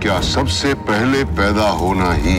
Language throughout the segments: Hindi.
क्या सबसे पहले पैदा होना ही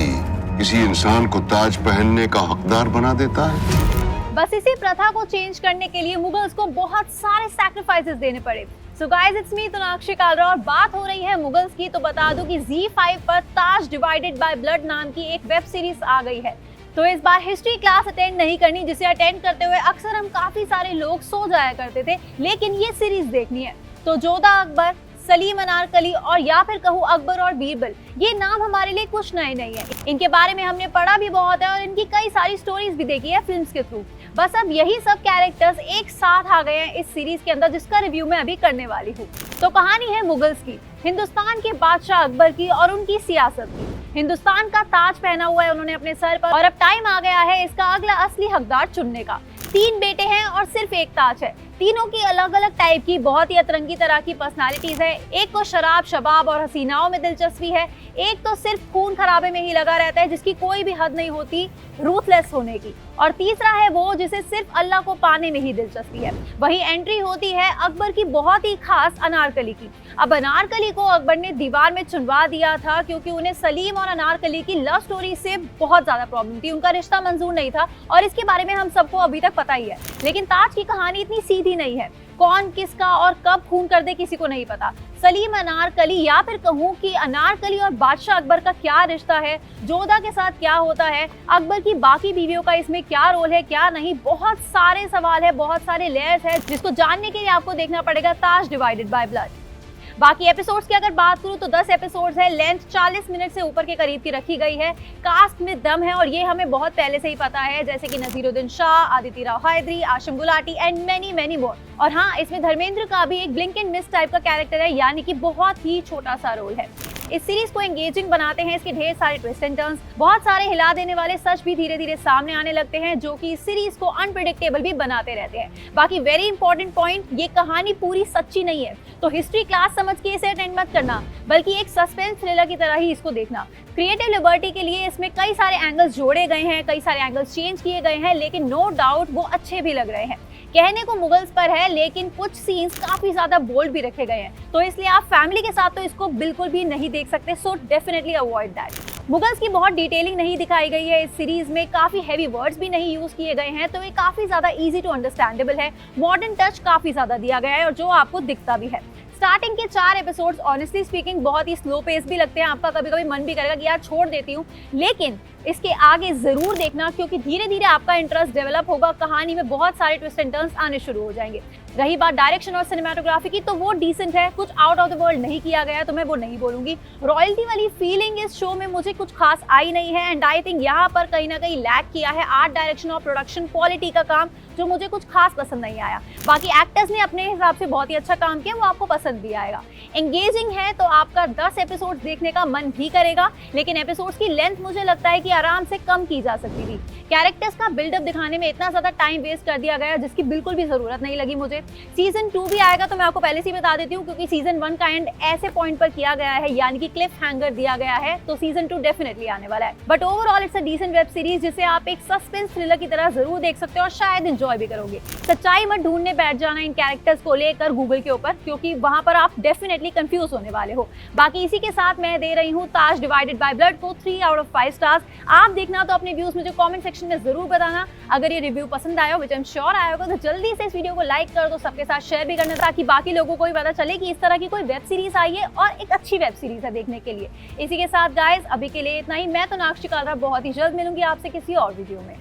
किसी इंसान को ताज पहनने का हकदार बना देता है? बस इसी प्रथा को चेंज करने के लिए मुगल्स को बहुत सारे सैक्रिफाइसेस देने पड़े। So guys, it's me Tonakshi Kalra और बात हो रही है मुगल्स की। तो बता दूं कि ZEE5 पर ताज डिवाइडेड बाय ब्लड नाम की एक वेब सीरीज आ गई है। तो इस बार हिस्ट्री क्लास अटेंड नहीं करनी, जिसे अटेंड करते हुए अक्सर हम काफी सारे लोग सो जाया करते थे, लेकिन ये सीरीज देखनी है। तो जोधा अकबर, सलीम अनारकली और या फिर कहूँ अकबर और बीरबल, ये नाम हमारे लिए कुछ नए नहीं है। इनके बारे में हमने पढ़ा भी बहुत है और इनकी कई सारी स्टोरीज भी देखी है फिल्म्स के थ्रू। बस अब यही सब कैरेक्टर्स एक साथ आ गए हैं इस सीरीज के अंदर, जिसका रिव्यू मैं अभी करने वाली हूँ। तो कहानी है मुगल्स की, हिंदुस्तान के बादशाह अकबर की और उनकी सियासत की। हिंदुस्तान का ताज पहना हुआ है उन्होंने अपने सर पर, और अब टाइम आ गया है इसका अगला असली हकदार चुनने का। 3 बेटे हैं और सिर्फ एक ताज है। तीनों की अलग अलग टाइप की बहुत ही अतरंगी तरह की पर्सनालिटीज है। एक को शराब, शबाब और हसीनाओं में दिलचस्पी है। एक तो सिर्फ खून खराबे में ही लगा रहता है, जिसकी कोई भी हद नहीं होती रूथलेस होने की। और तीसरा है वो जिसे सिर्फ अल्लाह को पाने में ही दिलचस्पी है। वही एंट्री होती है अकबर की बहुत ही खास अनारकली की। अब अनारकली को अकबर ने दीवार में चुनवा दिया था क्योंकि उन्हें सलीम और अनारकली की लव स्टोरी से बहुत ज्यादा प्रॉब्लम थी। उनका रिश्ता मंजूर नहीं था और इसके बारे में हम सबको अभी तक पता ही है। लेकिन ताज की कहानी इतनी सीधी नहीं है। कौन किसका और कब खून कर दे किसी को नहीं पता। सलीम अनारकली, या फिर कहूँ कि अनारकली और बादशाह अकबर का क्या रिश्ता है, जोधा के साथ क्या होता है, अकबर की बाकी बीवियों का इसमें क्या रोल है, क्या नहीं, बहुत सारे सवाल है, बहुत सारे लेयर्स है, जिसको जानने के लिए आपको देखना पड़ेगा ताज डिवाइडेड बाय ब्लड। बाकी एपिसोड्स की अगर बात करूं तो 10 एपिसोड्स है। लेंथ 40 मिनट से ऊपर के करीब की रखी गई है। कास्ट में दम है और ये हमें बहुत पहले से ही पता है, जैसे कि Naseeruddin Shah, Aditi Rao Hydari, Ashim Gulati and many many more. और हाँ, इसमें धर्मेंद्र का भी एक ब्लिंक एंड मिस टाइप का कैरेक्टर है, यानी कि बहुत ही छोटा सा रोल है। इस सीरीज को एंगेजिंग बनाते हैं इसके ढेर सारे ट्विस्ट एंड टर्न्स। बहुत सारे हिला देने वाले सच भी धीरे धीरे सामने आने लगते हैं, जो कि इस सीरीज को अनप्रेडिक्टेबल भी बनाते रहते हैं। बाकी वेरी इंपॉर्टेंट पॉइंट, ये कहानी पूरी सच्ची नहीं है, तो हिस्ट्री क्लास समझ के इसे अटेंड मत करना, बल्कि एक सस्पेंस थ्रिलर की तरह ही इसको देखना। क्रिएटिव लिबर्टी के लिए इसमें कई सारे एंगल्स जोड़े गए हैं, कई सारे एंगल्स चेंज किए गए हैं, लेकिन नो डाउट वो अच्छे भी लग रहे हैं। कहने को मुगल्स पर है, लेकिन कुछ सीन्स काफी ज्यादा बोल्ड भी रखे गए हैं, तो इसलिए आप फैमिली के साथ तो इसको बिल्कुल भी नहीं देख सकते। So definitely avoid that. Mughals की बहुत डिटेलिंग नहीं दिखाई गई है इस सीरीज में, काफी हैवी वर्ड्स भी नहीं यूज किए गए हैं, तो ये काफी ज्यादा इजी टू अंडरस्टैंडेबल है। मॉडर्न टच काफी ज्यादा दिया गया है और जो आपको दिखता भी है। स्टार्टिंग के 4 एपिसोड्स ऑनेस्टली स्पीकिंग बहुत ही स्लो पेस भी लगते हैं, आपका कभी कभी मन भी करेगा कि यार छोड़ देती हूँ, लेकिन इसके आगे जरूर देखना, क्योंकि धीरे धीरे आपका इंटरेस्ट डेवलप होगा। कहानी में बहुत सारे ट्विस्ट एंड टर्न्स आने शुरू हो जाएंगे। रही बात डायरेक्शन और सिनेमेटोग्राफी की, तो वो डिसेंट है, कुछ आउट ऑफ द वर्ल्ड नहीं किया गया है, तो मैं वो नहीं बोलूंगी। रॉयल्टी वाली फीलिंग इस शो में मुझे कुछ खास आई नहीं है, एंड आई थिंक यहाँ पर कहीं ना कहीं लैक किया है आर्ट डायरेक्शन और प्रोडक्शन क्वालिटी का काम, जो मुझे कुछ खास पसंद नहीं आया। बाकी एक्टर्स ने अपने हिसाब से बहुत ही अच्छा काम किया, वो आपको पसंद भी आएगा। एंगेजिंग है तो आपका 10 एपिसोड देखने का मन भी करेगा, लेकिन एपिसोड्स की लेंथ मुझे लगता है कि आराम से कम की जा सकती थी। कैरेक्टर्स का बिल्डअप दिखाने में इतना ज्यादा टाइम वेस्ट कर दिया गया, जिसकी बिल्कुल भी जरूरत नहीं लगी मुझे। सीजन 2 भी आएगा तो मैं आपको पहले से ही बता देती हूँ, क्योंकि सीजन 1 का एंड ऐसे पॉइंट पर किया गया है, यानी कि क्लिफ हैंगर दिया गया है, तो सीजन 2 डेफिनेटली आने वाला है। But overall it's a decent web series, जिसे आप एक सस्पेंस थ्रिलर की तरह जरूर देख सकते हो और शायद एंजॉय भी करोगे। सच्चाई मत ढूंढने बैठ जाना इन कैरेक्टर्स को लेकर गूगल के ऊपर, क्योंकि वहां पर आप डेफिनेटली कंफ्यूज होने वाले हो। बाकी इसी के साथ मैं दे रही हूँ ताज डिवाइडेड बाय ब्लड को 3 आउट ऑफ 5 स्टार्स। आप देखना तो अपने व्यूज मुझे कमेंट सेक्शन में जरूर बताना। अगर ये रिव्यू पसंद आया, विच आई एम श्योर आया होगा, तो जल्दी से इस वीडियो को लाइक कर दो, सबके साथ शेयर भी करना, ताकि बाकी लोगों को भी पता चले कि इस तरह की कोई वेब सीरीज आई है और एक अच्छी वेब सीरीज है देखने के लिए। इसी के साथ गाइस, अभी के लिए इतना ही। मैं तोनाक्षी कालरा बहुत ही जल्द मिलूंगी आपसे किसी और वीडियो में।